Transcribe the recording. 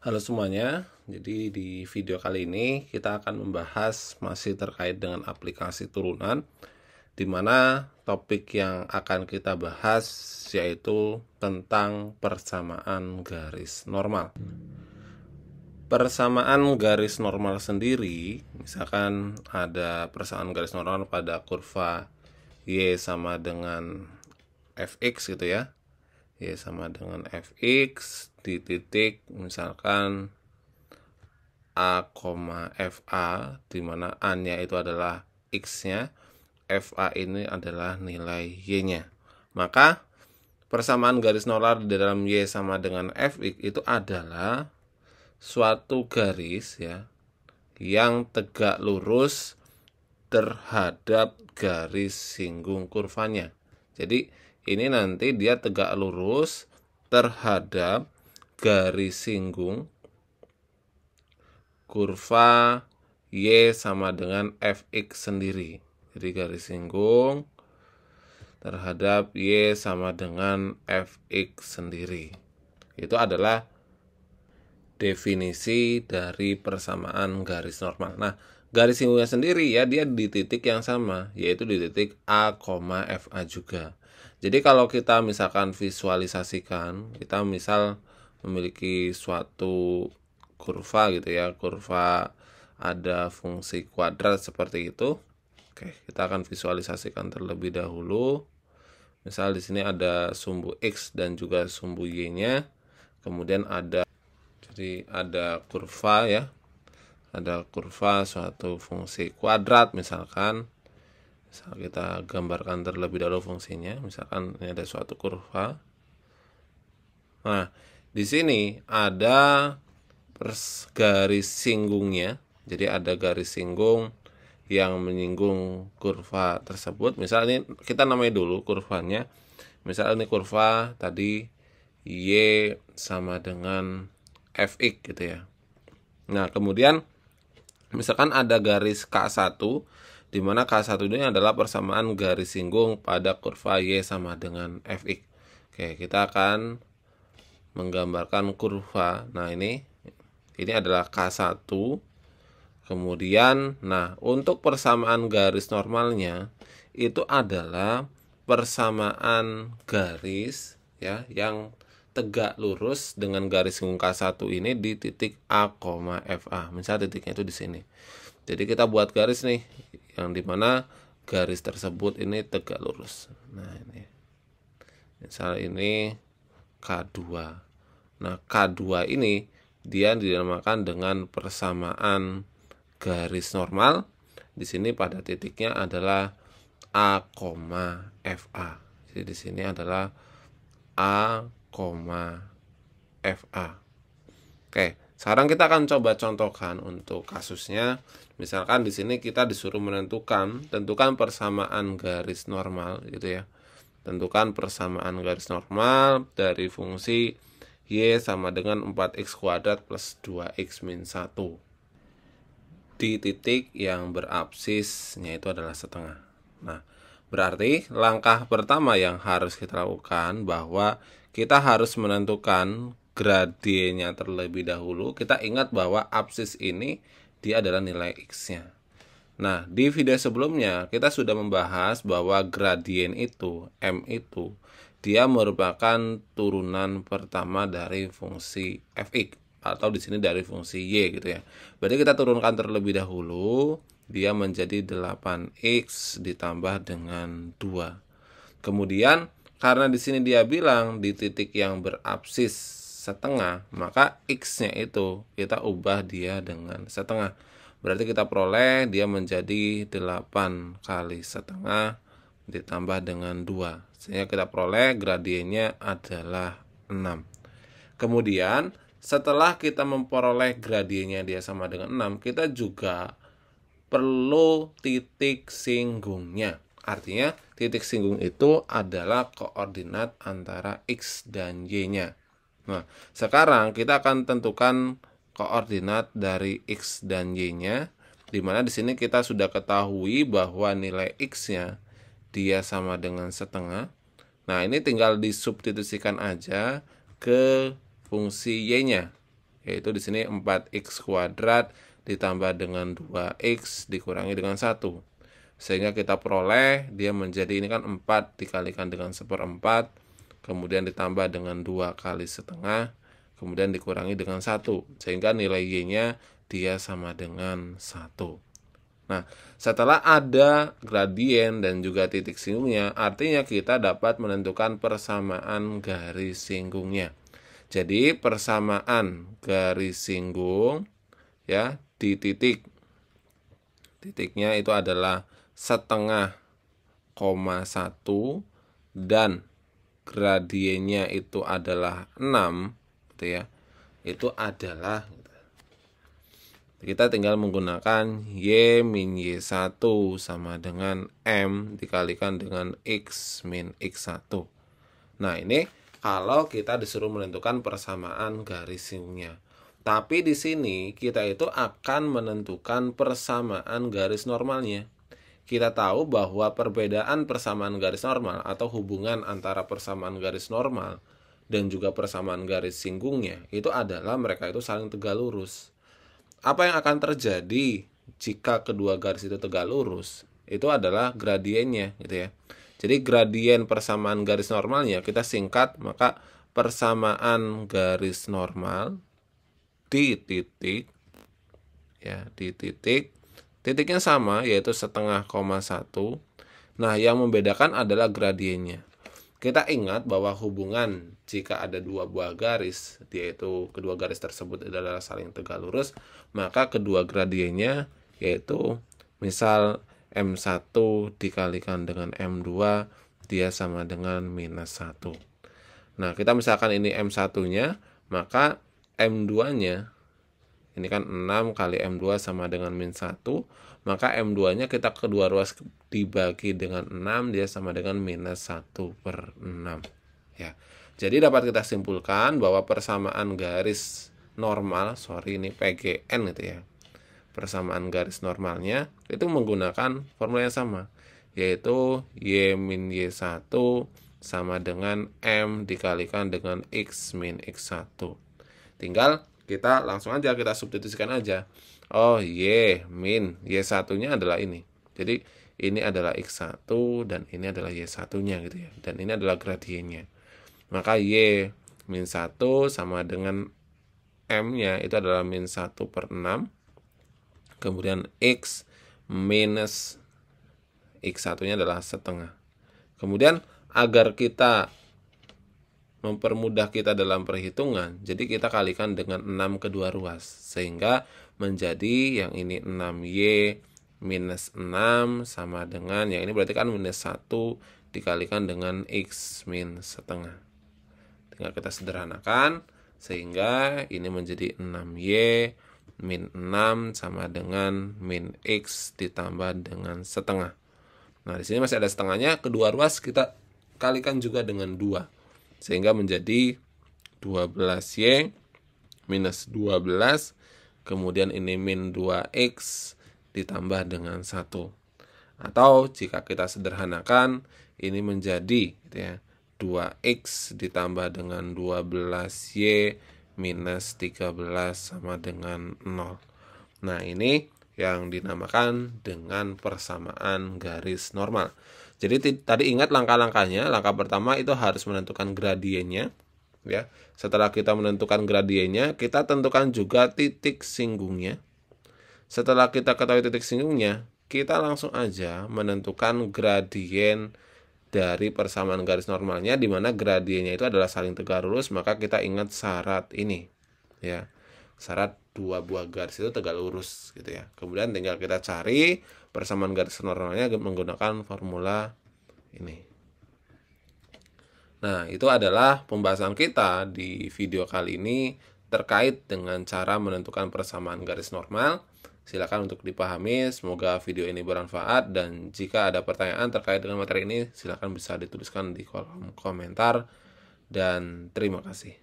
Halo semuanya, jadi di video kali ini kita akan membahas masih terkait dengan aplikasi turunan, di mana topik yang akan kita bahas yaitu tentang persamaan garis normal. Persamaan garis normal sendiri, misalkan ada persamaan garis normal pada kurva Y sama dengan Fx gitu ya. Y sama dengan Fx di titik misalkan A, FA, di mana A-nya itu adalah X-nya, FA ini adalah nilai Y-nya. Maka persamaan garis normal di dalam Y sama dengan Fx itu adalah suatu garis ya yang tegak lurus terhadap garis singgung kurvanya. Jadi ini nanti dia tegak lurus terhadap garis singgung kurva Y sama dengan Fx sendiri. Jadi garis singgung terhadap Y sama dengan Fx sendiri. Itu adalah definisi dari persamaan garis normal. Nah, garis singgungnya sendiri ya dia di titik yang sama, yaitu di titik A, FA juga. Jadi kalau kita misalkan visualisasikan, kita misal memiliki suatu kurva gitu ya, kurva ada fungsi kuadrat seperti itu. Oke, kita akan visualisasikan terlebih dahulu. Misal di sini ada sumbu X dan juga sumbu Y-nya. Kemudian ada kurva ya. Ada kurva suatu fungsi kuadrat misalkan. Misal kita gambarkan terlebih dahulu fungsinya. Misalkan ini ada suatu kurva. Nah, di sini ada garis singgungnya. Jadi ada garis singgung yang menyinggung kurva tersebut. Misal ini kita namai dulu kurvanya. Misal ini kurva tadi Y sama dengan Fx gitu ya. Nah, kemudian misalkan ada garis K1 di mana K1 ini adalah persamaan garis singgung pada kurva Y sama dengan Fx. Oke, kita akan menggambarkan kurva. Nah, ini adalah K1. Kemudian, nah, untuk persamaan garis normalnya itu adalah persamaan garis ya yang tegak lurus dengan garis singgung K1 ini di titik A, FA. Misal titiknya itu di sini. Jadi kita buat garis nih yang dimana garis tersebut ini tegak lurus. Nah, ini. Misal ini K2. Nah, K2 ini dia dinamakan dengan persamaan garis normal. Di sini pada titiknya adalah A, FA. Jadi di sini adalah A, FA. Oke, sekarang kita akan coba contohkan untuk kasusnya. Misalkan di sini kita disuruh tentukan persamaan garis normal gitu ya. Tentukan persamaan garis normal dari fungsi Y sama dengan 4x kuadrat plus 2x min 1 di titik yang berabsisnya itu adalah setengah. Nah, berarti langkah pertama yang harus kita lakukan bahwa kita harus menentukan gradiennya terlebih dahulu. Kita ingat bahwa absis ini dia adalah nilai X-nya. Nah, di video sebelumnya kita sudah membahas bahwa gradien itu, M itu, dia merupakan turunan pertama dari fungsi Fx atau di sini dari fungsi Y gitu ya. Berarti kita turunkan terlebih dahulu, dia menjadi 8x ditambah dengan 2. Kemudian karena di sini dia bilang di titik yang berabsis setengah, maka x-nya itu kita ubah dia dengan setengah. Berarti kita peroleh dia menjadi 8 kali setengah ditambah dengan 2. Sehingga kita peroleh gradiennya adalah 6. Kemudian setelah kita memperoleh gradiennya dia sama dengan 6, kita juga perlu titik singgungnya. Artinya titik singgung itu adalah koordinat antara X dan Y-nya. Nah, sekarang kita akan tentukan koordinat dari X dan Y-nya, di mana di sini kita sudah ketahui bahwa nilai X-nya dia sama dengan setengah. Nah, ini tinggal disubstitusikan aja ke fungsi Y-nya. yaitu di sini 4x kuadrat ditambah dengan 2x dikurangi dengan 1. Sehingga kita peroleh dia menjadi, ini kan 4 dikalikan dengan 1/4, kemudian ditambah dengan 2 kali setengah, kemudian dikurangi dengan 1. Sehingga nilai Y-nya dia sama dengan 1. Nah, setelah ada gradien dan juga titik singgungnya, artinya kita dapat menentukan persamaan garis singgungnya. Jadi persamaan garis singgung ya di titiknya itu adalah 0,5,1 dan gradiennya itu adalah 6 gitu ya. Itu adalah, kita tinggal menggunakan Y min Y1 sama dengan M dikalikan dengan X min X1. Nah, ini kalau kita disuruh menentukan persamaan garis singgungnya. Tapi di sini kita itu akan menentukan persamaan garis normalnya. Kita tahu bahwa perbedaan persamaan garis normal atau hubungan antara persamaan garis normal dan juga persamaan garis singgungnya itu adalah mereka itu saling tegak lurus. Apa yang akan terjadi jika kedua garis itu tegak lurus? Itu adalah gradiennya gitu ya. Jadi gradien persamaan garis normalnya kita singkat, maka persamaan garis normal di titik ya, di titiknya sama yaitu 0,5,1. Nah, yang membedakan adalah gradiennya. Kita ingat bahwa hubungan jika ada dua buah garis, yaitu kedua garis tersebut adalah saling tegak lurus, maka kedua gradiennya yaitu misal M1 dikalikan dengan M2 dia sama dengan -1. Nah, kita misalkan ini M1-nya, maka M2-nya ini kan 6 kali M2 sama dengan -1, maka M2-nya kita kedua ruas dibagi dengan 6, dia sama dengan -1/6 ya. Jadi dapat kita simpulkan bahwa persamaan garis normal, ini PGN gitu ya. Persamaan garis normalnya itu menggunakan formula yang sama, yaitu Y min Y1 sama dengan M dikalikan dengan X min X1. Tinggal kita langsung aja kita substitusikan aja. Oh, Y min Y1-nya adalah ini. Jadi ini adalah X1 dan ini adalah Y1-nya gitu ya. Dan ini adalah gradiennya. Maka Y min 1 sama dengan M-nya itu adalah -1/6. Kemudian X minus X1-nya adalah setengah. Kemudian agar kita mempermudah kita dalam perhitungan, jadi kita kalikan dengan 6 kedua ruas. Sehingga menjadi yang ini 6Y minus 6 sama dengan, yang ini berarti kan -1 dikalikan dengan X min setengah. Tinggal kita sederhanakan, sehingga ini menjadi 6Y min 6 sama dengan min X ditambah dengan setengah. Nah, di sini masih ada setengahnya, kedua ruas kita kalikan juga dengan 2. Sehingga menjadi 12Y minus 12, kemudian ini min 2X ditambah dengan 1. Atau jika kita sederhanakan, ini menjadi gitu ya, 2X ditambah dengan 12Y minus 13 sama dengan 0. Nah, ini yang dinamakan dengan persamaan garis normal. Jadi tadi ingat langkah-langkahnya. Langkah pertama itu harus menentukan gradiennya ya. Setelah kita menentukan gradiennya, kita tentukan juga titik singgungnya. Setelah kita ketahui titik singgungnya, kita langsung aja menentukan gradien dari persamaan garis normalnya, di mana gradiennya itu adalah saling tegak lurus. Maka kita ingat syarat ini ya. Syarat dua buah garis itu tegak lurus gitu ya. Kemudian tinggal kita cari persamaan garis normalnya menggunakan formula ini. Nah, itu adalah pembahasan kita di video kali ini terkait dengan cara menentukan persamaan garis normal. Silakan untuk dipahami, semoga video ini bermanfaat, dan jika ada pertanyaan terkait dengan materi ini silakan bisa dituliskan di kolom komentar, dan terima kasih.